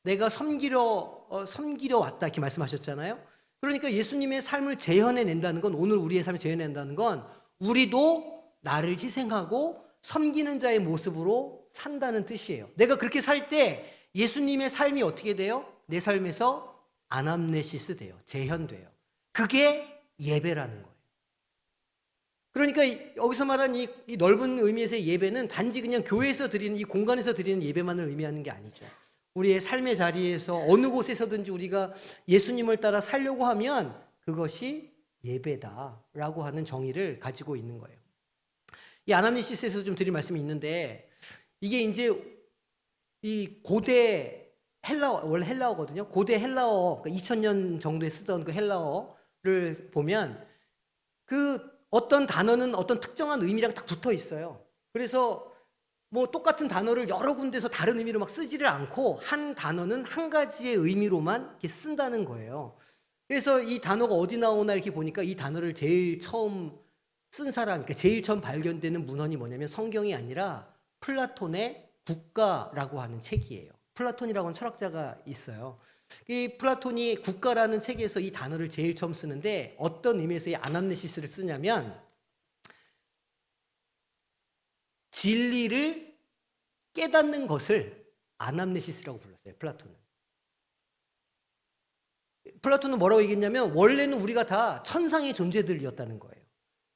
내가 섬기러 왔다 이렇게 말씀하셨잖아요. 그러니까 예수님의 삶을 재현해낸다는 건 오늘 우리의 삶을 재현해낸다는 건 우리도 나를 희생하고 섬기는 자의 모습으로 산다는 뜻이에요. 내가 그렇게 살 때 예수님의 삶이 어떻게 돼요? 내 삶에서 아남네시스 돼요. 재현돼요. 그게 예배라는 거예요. 그러니까 여기서 말한 이 넓은 의미에서의 예배는 단지 그냥 교회에서 드리는 이 공간에서 드리는 예배만을 의미하는 게 아니죠. 우리의 삶의 자리에서 어느 곳에서든지 우리가 예수님을 따라 살려고 하면 그것이 예배다라고 하는 정의를 가지고 있는 거예요. 이 아남네시스에서 좀 드릴 말씀이 있는데 이게 이제 이 고대 헬라어, 원래 헬라어거든요. 고대 헬라어, 그러니까 2000년 정도에 쓰던 그 헬라어를 보면 그 어떤 단어는 어떤 특정한 의미랑 딱 붙어 있어요. 그래서 뭐 똑같은 단어를 여러 군데서 다른 의미로 막 쓰지를 않고 한 단어는 한 가지의 의미로만 이렇게 쓴다는 거예요. 그래서 이 단어가 어디 나오나 이렇게 보니까 이 단어를 제일 처음 쓴 사람, 그러니까 제일 처음 발견되는 문헌이 뭐냐면 성경이 아니라 플라톤의 국가라고 하는 책이에요. 플라톤이라고 하는 철학자가 있어요. 이 플라톤이 국가라는 책에서 이 단어를 제일 처음 쓰는데 어떤 의미에서 이 아남네시스를 쓰냐면 진리를 깨닫는 것을 아남네시스라고 불렀어요. 플라톤은 뭐라고 얘기했냐면 원래는 우리가 다 천상의 존재들이었다는 거예요.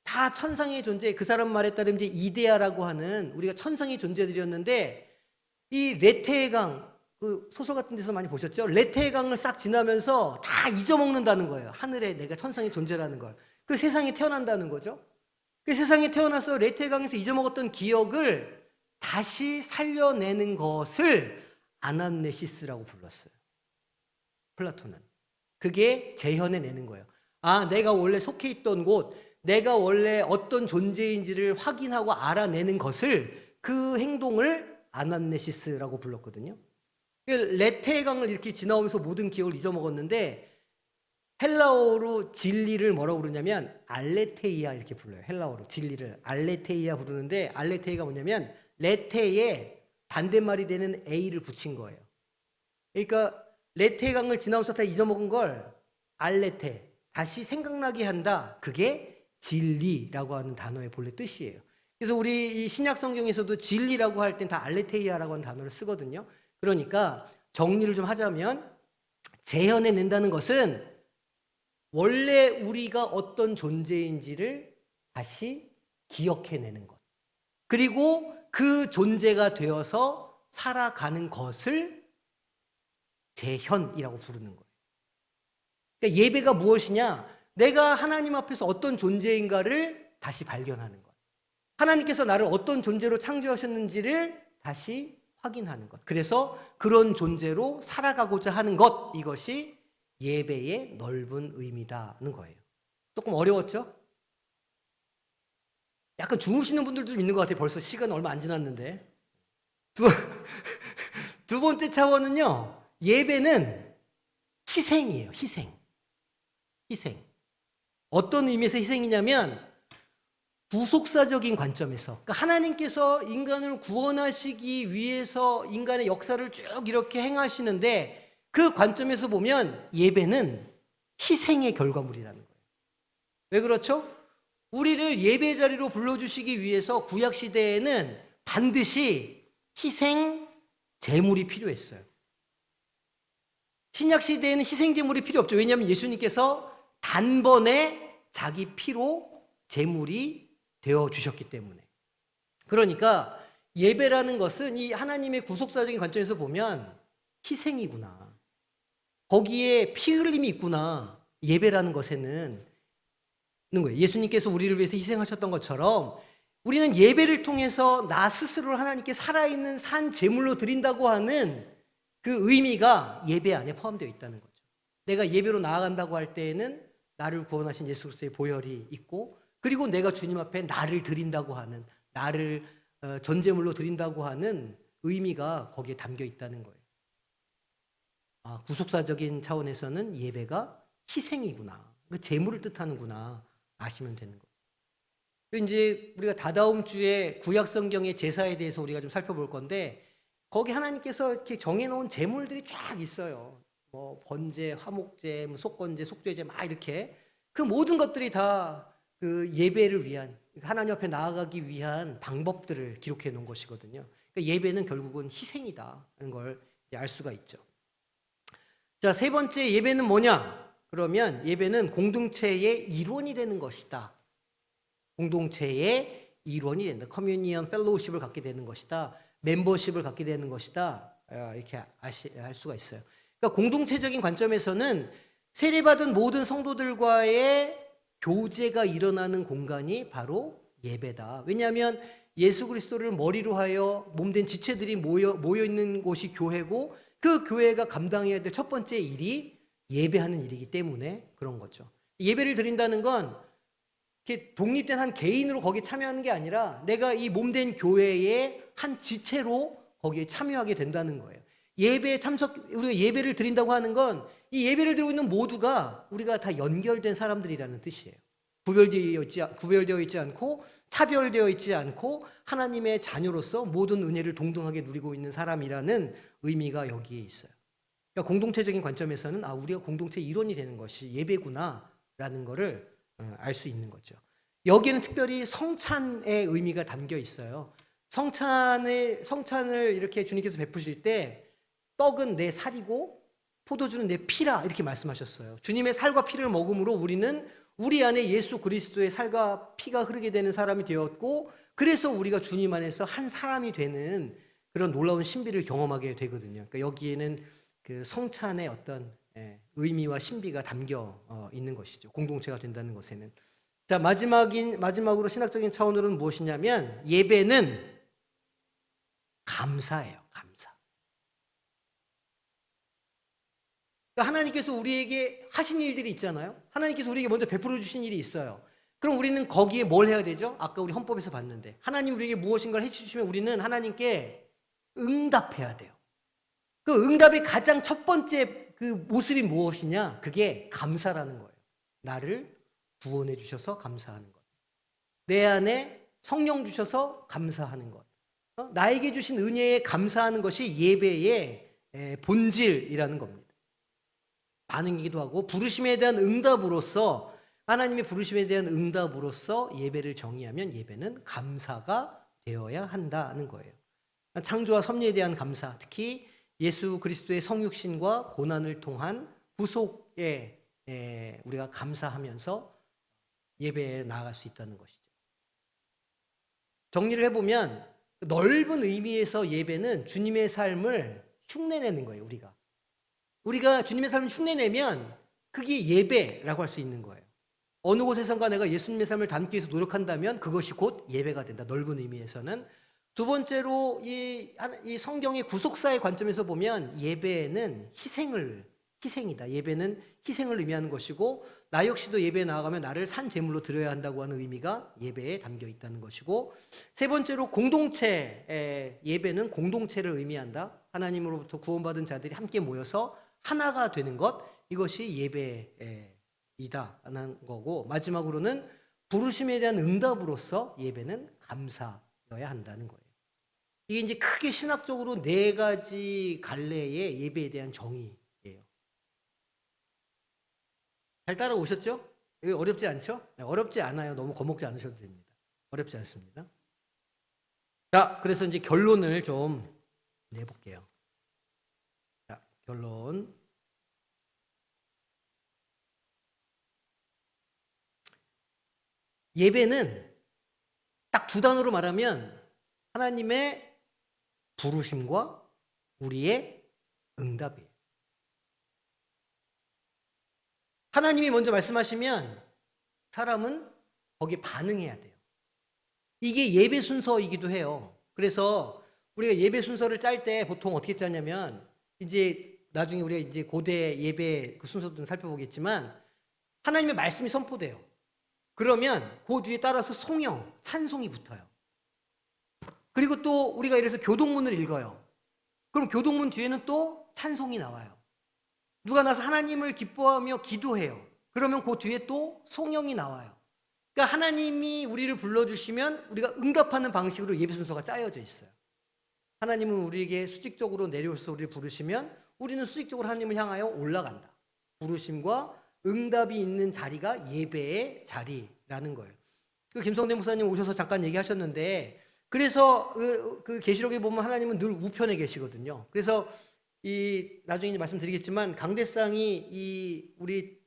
다 천상의 존재, 그 사람 말에 따르면 이제 이데아라고 하는 우리가 천상의 존재들이었는데 이 레테의 강, 그 소설 같은 데서 많이 보셨죠? 레테의 강을 싹 지나면서 다 잊어먹는다는 거예요. 하늘에 내가 천상의 존재라는 걸. 그 세상에 태어난다는 거죠. 그 세상에 태어나서 레테강에서 잊어먹었던 기억을 다시 살려내는 것을 아나네시스라고 불렀어요. 플라톤은. 그게 재현해내는 거예요. 아, 내가 원래 속해 있던 곳, 내가 원래 어떤 존재인지를 확인하고 알아내는 것을, 그 행동을 아나네시스라고 불렀거든요. 레테강을 이렇게 지나오면서 모든 기억을 잊어먹었는데 헬라어로 진리를 뭐라고 부르냐면 알레테이아 이렇게 불러요. 헬라어로 진리를 알레테이아 부르는데, 알레테이가 뭐냐면 레테에 반대말이 되는 A를 붙인 거예요. 그러니까 레테강을 지나면서 다 잊어먹은 걸 알레테, 다시 생각나게 한다. 그게 진리라고 하는 단어의 본래 뜻이에요. 그래서 우리 이 신약 성경에서도 진리라고 할 땐 다 알레테이아라고 하는 단어를 쓰거든요. 그러니까 정리를 좀 하자면 재현해낸다는 것은 원래 우리가 어떤 존재인지를 다시 기억해내는 것. 그리고 그 존재가 되어서 살아가는 것을 재현이라고 부르는 거예요. 그러니까 예배가 무엇이냐? 내가 하나님 앞에서 어떤 존재인가를 다시 발견하는 것. 하나님께서 나를 어떤 존재로 창조하셨는지를 다시 확인하는 것. 그래서 그런 존재로 살아가고자 하는 것. 이것이 예배의 넓은 의미다는 거예요. 조금 어려웠죠? 약간 주무시는 분들도 좀 있는 것 같아요. 벌써 시간 얼마 안 지났는데. 두 번째 차원은요. 예배는 희생이에요. 희생. 희생. 어떤 의미에서 희생이냐면 구속사적인 관점에서, 그러니까 하나님께서 인간을 구원하시기 위해서 인간의 역사를 쭉 이렇게 행하시는데 그 관점에서 보면 예배는 희생의 결과물이라는 거예요. 왜 그렇죠? 우리를 예배 자리로 불러주시기 위해서 구약시대에는 반드시 희생 제물이 필요했어요. 신약시대에는 희생 제물이 필요 없죠. 왜냐하면 예수님께서 단번에 자기 피로 제물이 되어주셨기 때문에. 그러니까 예배라는 것은 이 하나님의 구속사적인 관점에서 보면 희생이구나. 거기에 피 흘림이 있구나. 예배라는 것에는 있는 거예요. 예수님께서 우리를 위해서 희생하셨던 것처럼 우리는 예배를 통해서 나 스스로를 하나님께 살아있는 산 제물로 드린다고 하는 그 의미가 예배 안에 포함되어 있다는 거죠. 내가 예배로 나아간다고 할 때에는 나를 구원하신 예수 그리스도의 보혈이 있고, 그리고 내가 주님 앞에 나를 드린다고 하는, 나를 전제물로 드린다고 하는 의미가 거기에 담겨 있다는 거예요. 아, 구속사적인 차원에서는 예배가 희생이구나, 그 제물을 뜻하는구나 아시면 되는 거예요. 이제 우리가 다다음 주에 구약 성경의 제사에 대해서 우리가 좀 살펴볼 건데, 거기 하나님께서 이렇게 정해놓은 제물들이 쫙 있어요. 뭐 번제, 화목제, 뭐 속건제, 속죄제 막 이렇게 그 모든 것들이 다 그 예배를 위한, 하나님 앞에 나아가기 위한 방법들을 기록해 놓은 것이거든요. 그러니까 예배는 결국은 희생이다는 걸 알 수가 있죠. 자, 세 번째 예배는 뭐냐? 그러면 예배는 공동체의 일원이 되는 것이다. 공동체의 일원이 된다. 커뮤니언 펠로우십을 갖게 되는 것이다. 멤버십을 갖게 되는 것이다. 이렇게 알 수가 있어요. 그러니까 공동체적인 관점에서는 세례받은 모든 성도들과의 교제가 일어나는 공간이 바로 예배다. 왜냐하면 예수 그리스도를 머리로 하여 몸된 지체들이 모여 있는 곳이 교회고, 그 교회가 감당해야 될 첫 번째 일이 예배하는 일이기 때문에 그런 거죠. 예배를 드린다는 건 이렇게 독립된 한 개인으로 거기에 참여하는 게 아니라 내가 이 몸된 교회의 한 지체로 거기에 참여하게 된다는 거예요. 예배에 우리가 예배를 드린다고 하는 건 이 예배를 드리고 있는 모두가 우리가 다 연결된 사람들이라는 뜻이에요. 구별되어 있지 않고 차별되어 있지 않고 하나님의 자녀로서 모든 은혜를 동등하게 누리고 있는 사람이라는 의미가 여기에 있어요. 그러니까 공동체적인 관점에서는 우리가 공동체 일원이 되는 것이 예배구나라는 것을 알 수 있는 거죠. 여기에는 특별히 성찬의 의미가 담겨 있어요. 성찬을 이렇게 주님께서 베푸실 때 떡은 내 살이고 포도주는 내 피라 이렇게 말씀하셨어요. 주님의 살과 피를 먹음으로 우리는 우리 안에 예수 그리스도의 살과 피가 흐르게 되는 사람이 되었고, 그래서 우리가 주님 안에서 한 사람이 되는 그런 놀라운 신비를 경험하게 되거든요. 그러니까 여기에는 그 성찬의 어떤 의미와 신비가 담겨 있는 것이죠. 공동체가 된다는 것에는. 자, 마지막으로 신학적인 차원으로는 무엇이냐면 예배는 감사예요. 감사. 그러니까 하나님께서 우리에게 하신 일들이 있잖아요. 하나님께서 우리에게 먼저 베풀어 주신 일이 있어요. 그럼 우리는 거기에 뭘 해야 되죠? 아까 우리 헌법에서 봤는데 하나님 우리에게 무엇인가를 해주시면 우리는 하나님께 응답해야 돼요. 그 응답의 가장 첫 번째 그 모습이 무엇이냐? 그게 감사라는 거예요. 나를 구원해 주셔서 감사하는 것. 내 안에 성령 주셔서 감사하는 것. 나에게 주신 은혜에 감사하는 것이 예배의 본질이라는 겁니다. 반응이기도 하고 부르심에 대한 응답으로서 하나님의 부르심에 대한 응답으로서 예배를 정의하면 예배는 감사가 되어야 한다는 거예요. 창조와 섭리에 대한 감사, 특히 예수 그리스도의 성육신과 고난을 통한 구속에 우리가 감사하면서 예배에 나아갈 수 있다는 것이죠. 정리를 해보면 넓은 의미에서 예배는 주님의 삶을 흉내내는 거예요. 우리가 주님의 삶을 흉내내면 그게 예배라고 할 수 있는 거예요. 어느 곳에선가 내가 예수님의 삶을 담기 위해서 노력한다면 그것이 곧 예배가 된다. 넓은 의미에서는. 두 번째로 이 성경의 구속사의 관점에서 보면 예배는 희생이다. 예배는 희생을 의미하는 것이고 나 역시도 예배에 나아가면 나를 산 제물로 드려야 한다고 하는 의미가 예배에 담겨 있다는 것이고 세 번째로 예배는 공동체를 의미한다. 하나님으로부터 구원받은 자들이 함께 모여서 하나가 되는 것, 이것이 예배이다라는 거고 마지막으로는 부르심에 대한 응답으로서 예배는 감사여야 한다는 거예요. 이게 이제 크게 신학적으로 네 가지 갈래의 예배에 대한 정의예요. 잘 따라오셨죠? 이거 어렵지 않죠? 네, 어렵지 않아요. 너무 겁먹지 않으셔도 됩니다. 어렵지 않습니다. 자, 그래서 이제 결론을 좀 내볼게요. 자, 결론. 예배는 딱 두 단어로 말하면 하나님의 부르심과 우리의 응답이에요. 하나님이 먼저 말씀하시면 사람은 거기에 반응해야 돼요. 이게 예배 순서이기도 해요. 그래서 우리가 예배 순서를 짤 때 보통 어떻게 짜냐면 이제 나중에 우리가 이제 고대 예배 그 순서도 살펴보겠지만 하나님의 말씀이 선포돼요. 그러면 그 뒤에 따라서 송영, 찬송이 붙어요. 그리고 또 우리가 이래서 교동문을 읽어요. 그럼 교동문 뒤에는 또 찬송이 나와요. 누가 나서 하나님을 기뻐하며 기도해요. 그러면 그 뒤에 또 송영이 나와요. 그러니까 하나님이 우리를 불러주시면 우리가 응답하는 방식으로 예배 순서가 짜여져 있어요. 하나님은 우리에게 수직적으로 내려오셔서 우리를 부르시면 우리는 수직적으로 하나님을 향하여 올라간다. 부르심과 응답이 있는 자리가 예배의 자리라는 거예요. 그 김성대 목사님 오셔서 잠깐 얘기하셨는데 그 계시록에 보면 하나님은 늘 우편에 계시거든요. 그래서 나중에 이제 말씀드리겠지만 강대상이 우리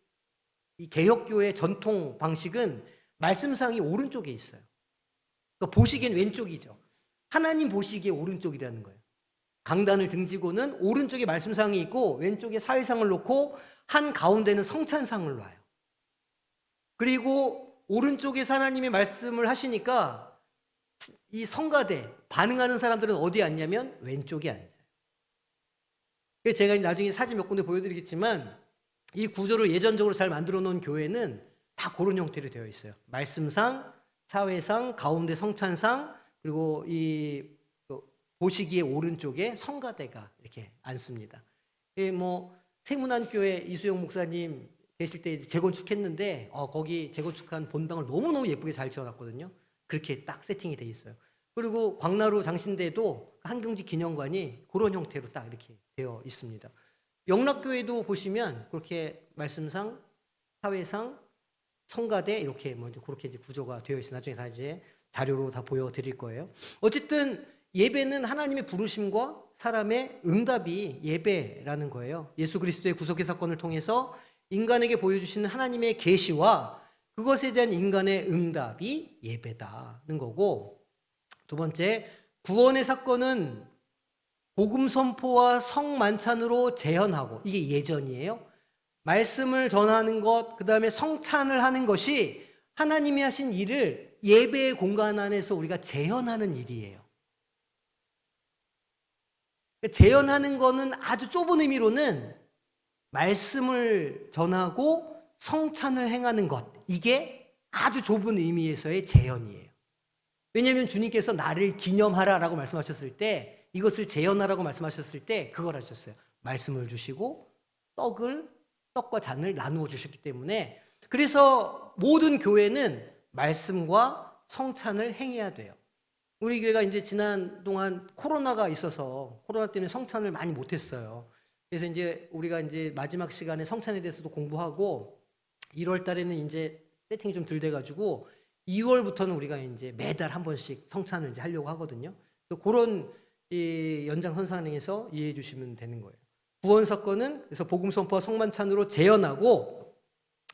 개혁교회 전통 방식은 말씀상이 오른쪽에 있어요. 그러니까 보시기엔 왼쪽이죠. 하나님 보시기에 오른쪽이라는 거예요. 강단을 등지고는 오른쪽에 말씀상이 있고 왼쪽에 사회상을 놓고 한 가운데는 성찬상을 놔요. 그리고 오른쪽에 하나님의 말씀을 하시니까 이 성가대 반응하는 사람들은 어디에 앉냐면 왼쪽에 앉아요. 그래서 제가 나중에 사진 몇 군데 보여드리겠지만 이 구조를 예전적으로 잘 만들어 놓은 교회는 다 그런 형태로 되어 있어요. 말씀상, 사회상, 가운데 성찬상, 그리고 보시기에 오른쪽에 성가대가 이렇게 앉습니다. 세문안교회 이수영 목사님 계실 때 재건축했는데 거기 재건축한 본당을 너무너무 예쁘게 잘 지어놨거든요. 그렇게 딱 세팅이 돼 있어요. 그리고 광나루 장신대도 한경지 기념관이 그런 형태로 딱 이렇게 되어 있습니다. 영락교회도 보시면 그렇게 말씀상, 사회상, 성가대 이렇게 그렇게 이제 구조가 되어 있어요. 나중에 다 이제 자료로 다 보여드릴 거예요. 어쨌든 예배는 하나님의 부르심과 사람의 응답이 예배라는 거예요. 예수 그리스도의 구속의 사건을 통해서 인간에게 보여주시는 하나님의 계시와 그것에 대한 인간의 응답이 예배다는 거고, 두 번째, 구원의 사건은 복음 선포와 성만찬으로 재현하고, 이게 예전이에요. 말씀을 전하는 것, 그 다음에 성찬을 하는 것이 하나님이 하신 일을 예배의 공간 안에서 우리가 재현하는 일이에요. 재현하는 거는 아주 좁은 의미로는 말씀을 전하고 성찬을 행하는 것, 이게 아주 좁은 의미에서의 재현이에요. 왜냐하면 주님께서 나를 기념하라라고 말씀하셨을 때, 이것을 재현하라고 말씀하셨을 때 그걸 하셨어요. 말씀을 주시고 떡과 잔을 나누어 주셨기 때문에, 그래서 모든 교회는 말씀과 성찬을 행해야 돼요. 우리 교회가 이제 지난 동안 코로나가 있어서 코로나 때문에 성찬을 많이 못했어요. 그래서 이제 우리가 이제 마지막 시간에 성찬에 대해서도 공부하고 1월 달에는 이제 세팅이 좀 덜 돼가지고 2월부터는 우리가 이제 매달 한 번씩 성찬을 이제 하려고 하거든요. 그런 이 연장선상에서 이해해 주시면 되는 거예요. 구원 사건은 그래서 복음 선포와 성만찬으로 재현하고,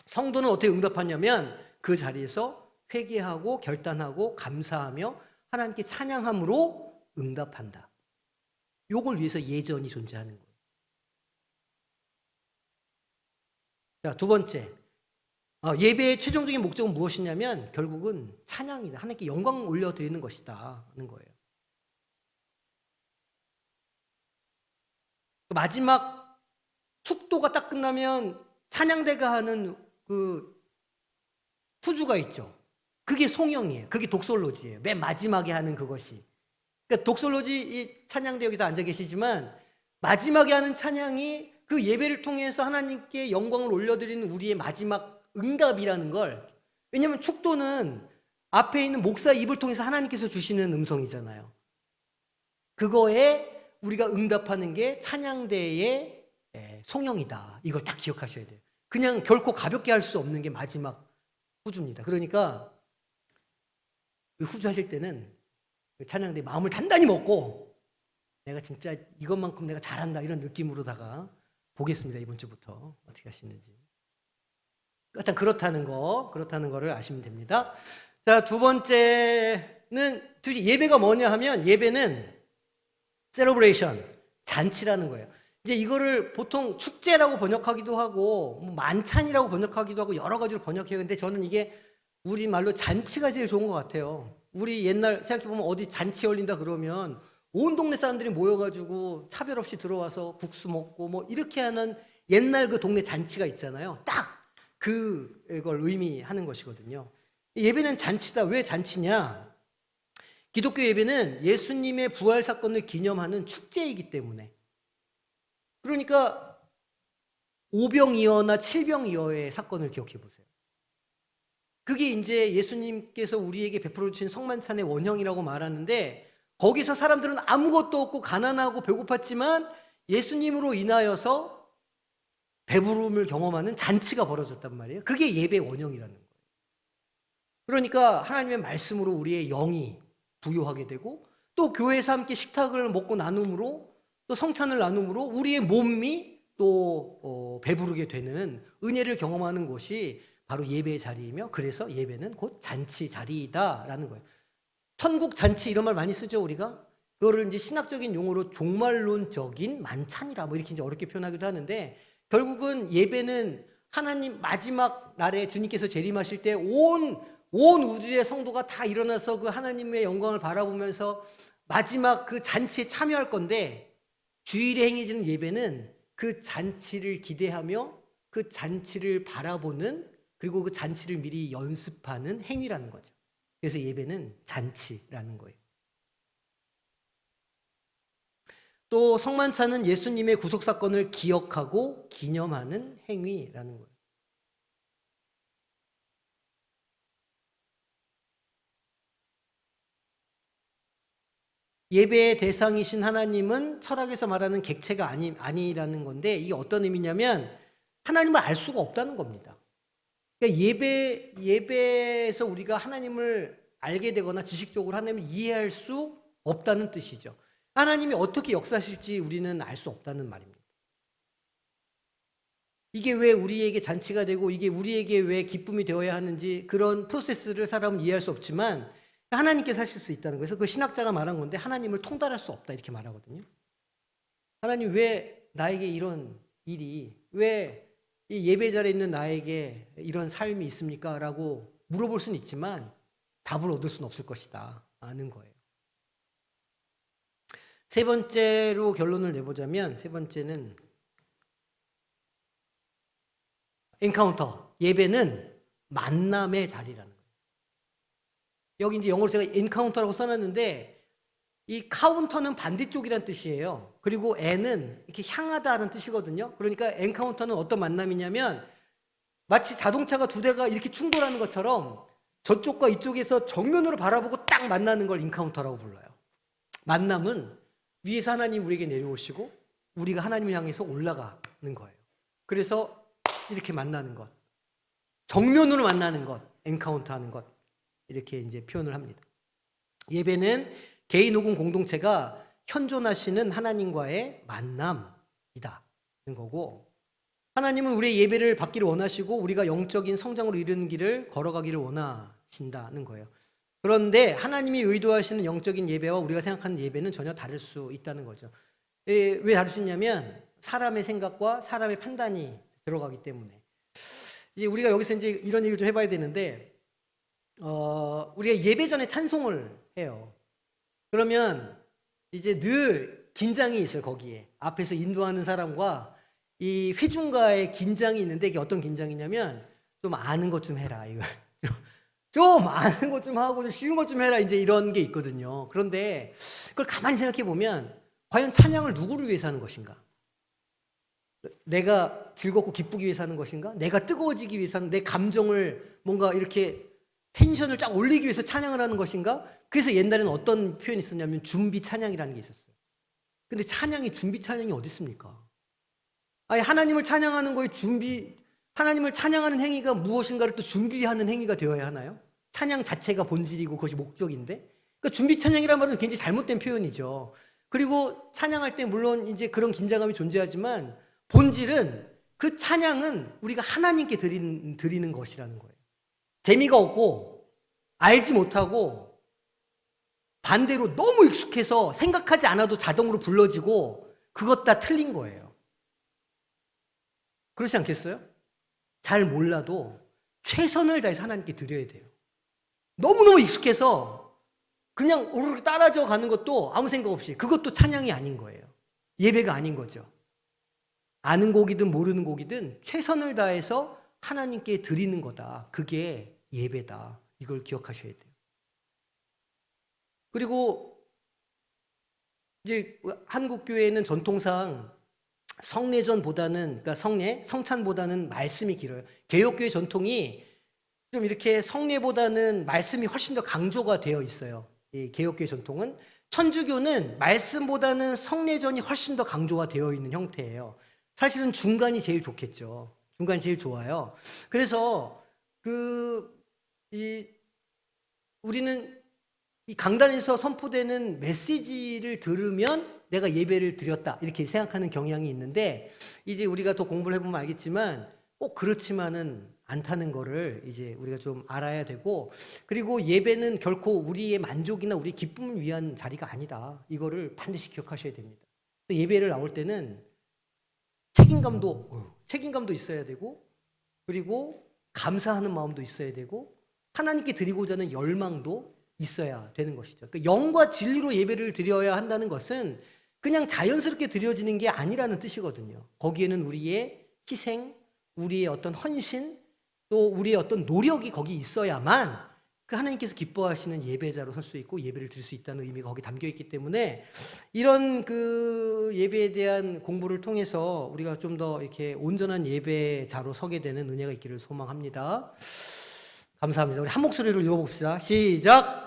성도는 어떻게 응답하냐면 그 자리에서 회개하고 결단하고 감사하며 하나님께 찬양함으로 응답한다. 요걸 위해서 예전이 존재하는 거예요. 자, 두 번째, 예배의 최종적인 목적은 무엇이냐면 결국은 찬양이다. 하나님께 영광 올려드리는 것이다 하는 거예요. 마지막 축도가 딱 끝나면 찬양대가 하는 그 후주가 있죠. 그게 송영이에요. 그게 독솔로지예요. 맨 마지막에 하는 그것이. 그러니까 독솔로지 이 찬양대 여기다 앉아 계시지만 마지막에 하는 찬양이 그 예배를 통해서 하나님께 영광을 올려드리는 우리의 마지막 응답이라는 걸, 왜냐하면 축도는 앞에 있는 목사 입을 통해서 하나님께서 주시는 음성이잖아요. 그거에 우리가 응답하는 게 찬양대의 송영이다. 이걸 딱 기억하셔야 돼요. 그냥 결코 가볍게 할 수 없는 게 마지막 후주입니다. 그러니까 후주 하실 때는 찬양대 마음을 단단히 먹고 내가 진짜 이것만큼 내가 잘한다 이런 느낌으로다가 보겠습니다. 이번 주부터 어떻게 하시는지. 일단 그렇다는 거를 아시면 됩니다. 자, 두 번째는 예배가 뭐냐 하면 예배는 셀러브레이션, 잔치라는 거예요. 이제 이거를 보통 축제라고 번역하기도 하고 만찬이라고 번역하기도 하고 여러 가지로 번역해요. 근데 저는 이게 우리 말로 잔치가 제일 좋은 것 같아요. 우리 옛날 생각해보면 어디 잔치 열린다 그러면 온 동네 사람들이 모여가지고 차별 없이 들어와서 국수 먹고 뭐 이렇게 하는 옛날 그 동네 잔치가 있잖아요. 딱 그걸 의미하는 것이거든요. 예배는 잔치다. 왜 잔치냐? 기독교 예배는 예수님의 부활 사건을 기념하는 축제이기 때문에. 그러니까 오병이어나 칠병이어의 사건을 기억해 보세요. 그게 이제 예수님께서 우리에게 베풀어 주신 성만찬의 원형이라고 말하는데, 거기서 사람들은 아무것도 없고 가난하고 배고팠지만 예수님으로 인하여서 배부름을 경험하는 잔치가 벌어졌단 말이에요. 그게 예배의 원형이라는 거예요. 그러니까 하나님의 말씀으로 우리의 영이 부요하게 되고, 또 교회에서 함께 식탁을 먹고 나눔으로, 또 성찬을 나눔으로 우리의 몸이 또 배부르게 되는 은혜를 경험하는 곳이 바로 예배의 자리이며, 그래서 예배는 곧 잔치 자리이다라는 거예요. 천국 잔치 이런 말 많이 쓰죠, 우리가. 그거를 이제 신학적인 용어로 종말론적인 만찬이라 뭐 이렇게 이제 어렵게 표현하기도 하는데, 결국은 예배는 하나님 마지막 날에 주님께서 재림하실 때 온 우주의 성도가 다 일어나서 그 하나님의 영광을 바라보면서 마지막 그 잔치에 참여할 건데, 주일에 행해지는 예배는 그 잔치를 기대하며 그 잔치를 바라보는, 그리고 그 잔치를 미리 연습하는 행위라는 거죠. 그래서 예배는 잔치라는 거예요. 또 성만찬은 예수님의 구속사건을 기억하고 기념하는 행위라는 거예요. 예배의 대상이신 하나님은 철학에서 말하는 객체가 아니라는 건데, 이게 어떤 의미냐면 하나님을 알 수가 없다는 겁니다. 그러니까 예배에서 우리가 하나님을 알게 되거나 지식적으로 하나님을 이해할 수 없다는 뜻이죠. 하나님이 어떻게 역사하실지 우리는 알 수 없다는 말입니다. 이게 왜 우리에게 잔치가 되고 이게 우리에게 왜 기쁨이 되어야 하는지, 그런 프로세스를 사람은 이해할 수 없지만 하나님께서 하실 수 있다는 거예요. 그래서 그 신학자가 말한 건데, 하나님을 통달할 수 없다 이렇게 말하거든요. 하나님 왜 나에게 이런 일이, 왜 이 예배 자리에 있는 나에게 이런 삶이 있습니까? 라고 물어볼 수는 있지만 답을 얻을 수는 없을 것이다 아는 거예요. 세 번째로 결론을 내보자면, 세 번째는 엔카운터, 예배는 만남의 자리라는 거예요. 여기 이제 영어로 제가 엔카운터라고 써놨는데, 이 카운터는 반대쪽이란 뜻이에요. 그리고 N은 이렇게 향하다는 뜻이거든요. 그러니까 엔카운터는 어떤 만남이냐면, 마치 자동차가 두 대가 이렇게 충돌하는 것처럼 저쪽과 이쪽에서 정면으로 바라보고 딱 만나는 걸 인카운터라고 불러요. 만남은 위에서 하나님 우리에게 내려오시고 우리가 하나님을 향해서 올라가는 거예요. 그래서 이렇게 만나는 것, 정면으로 만나는 것, 엔카운터하는 것, 이렇게 이제 표현을 합니다. 예배는 개인 혹은 공동체가 현존하시는 하나님과의 만남이다는 거고, 하나님은 우리의 예배를 받기를 원하시고 우리가 영적인 성장으로 이르는 길을 걸어가기를 원하신다는 거예요. 그런데 하나님이 의도하시는 영적인 예배와 우리가 생각하는 예배는 전혀 다를 수 있다는 거죠. 왜 다를 수 있냐면 사람의 생각과 사람의 판단이 들어가기 때문에. 이제 우리가 여기서 이제 이런 얘기를 좀 해봐야 되는데, 우리가 예배 전에 찬송을 해요. 그러면 이제 늘 긴장이 있어요. 거기에 앞에서 인도하는 사람과 이 회중과의 긴장이 있는데, 이게 어떤 긴장이냐면 좀 아는 것 좀 해라, 이거 좀 아는 것 좀 하고 좀 쉬운 것 좀 해라, 이제 이런 게 있거든요. 그런데 그걸 가만히 생각해 보면 과연 찬양을 누구를 위해서 하는 것인가? 내가 즐겁고 기쁘기 위해서 하는 것인가? 내가 뜨거워지기 위해서 하는, 내 감정을 뭔가 이렇게 텐션을 쫙 올리기 위해서 찬양을 하는 것인가? 그래서 옛날에는 어떤 표현이 있었냐면 준비 찬양이라는 게 있었어요. 근데 찬양이 준비 찬양이 어디 있습니까? 아니, 하나님을 찬양하는 거에 하나님을 찬양하는 행위가 무엇인가를 또 준비하는 행위가 되어야 하나요? 찬양 자체가 본질이고 그것이 목적인데? 그러니까 준비 찬양이라는 말은 굉장히 잘못된 표현이죠. 그리고 찬양할 때 물론 이제 그런 긴장감이 존재하지만 본질은, 그 찬양은 우리가 하나님께 드리는 것이라는 거예요. 재미가 없고 알지 못하고 반대로 너무 익숙해서 생각하지 않아도 자동으로 불러지고 그것 다 틀린 거예요. 그렇지 않겠어요? 잘 몰라도 최선을 다해서 하나님께 드려야 돼요. 너무너무 익숙해서 그냥 오르르 따라져 가는 것도 아무 생각 없이, 그것도 찬양이 아닌 거예요. 예배가 아닌 거죠. 아는 곡이든 모르는 곡이든 최선을 다해서 하나님께 드리는 거다. 그게 예배다. 이걸 기억하셔야 돼요. 그리고 이제 한국 교회는 전통상 성례전보다는, 그러니까 성찬보다는 말씀이 길어요. 개혁교회 전통이 좀 이렇게 성례보다는 말씀이 훨씬 더 강조가 되어 있어요. 이 개혁교회 전통은. 천주교는 말씀보다는 성례전이 훨씬 더 강조가 되어 있는 형태예요. 사실은 중간이 제일 좋겠죠. 중간이 제일 좋아요. 그래서 우리는 이 강단에서 선포되는 메시지를 들으면 내가 예배를 드렸다, 이렇게 생각하는 경향이 있는데, 이제 우리가 더 공부를 해보면 알겠지만 꼭 그렇지만은 않다는 거를 이제 우리가 좀 알아야 되고, 그리고 예배는 결코 우리의 만족이나 우리의 기쁨을 위한 자리가 아니다. 이거를 반드시 기억하셔야 됩니다. 예배를 나올 때는 책임감도 있어야 되고, 그리고 감사하는 마음도 있어야 되고, 하나님께 드리고자 하는 열망도 있어야 되는 것이죠. 그러니까 영과 진리로 예배를 드려야 한다는 것은 그냥 자연스럽게 드려지는 게 아니라는 뜻이거든요. 거기에는 우리의 희생, 우리의 어떤 헌신, 또 우리의 어떤 노력이 거기 있어야만 그 하나님께서 기뻐하시는 예배자로 설 수 있고 예배를 드릴 수 있다는 의미가 거기 담겨 있기 때문에, 이런 그 예배에 대한 공부를 통해서 우리가 좀 더 이렇게 온전한 예배자로 서게 되는 은혜가 있기를 소망합니다. 감사합니다. 우리 한 목소리로 읽어봅시다. 시작.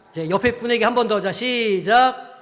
이제 옆에 분에게 한 번 더. 자, 시작.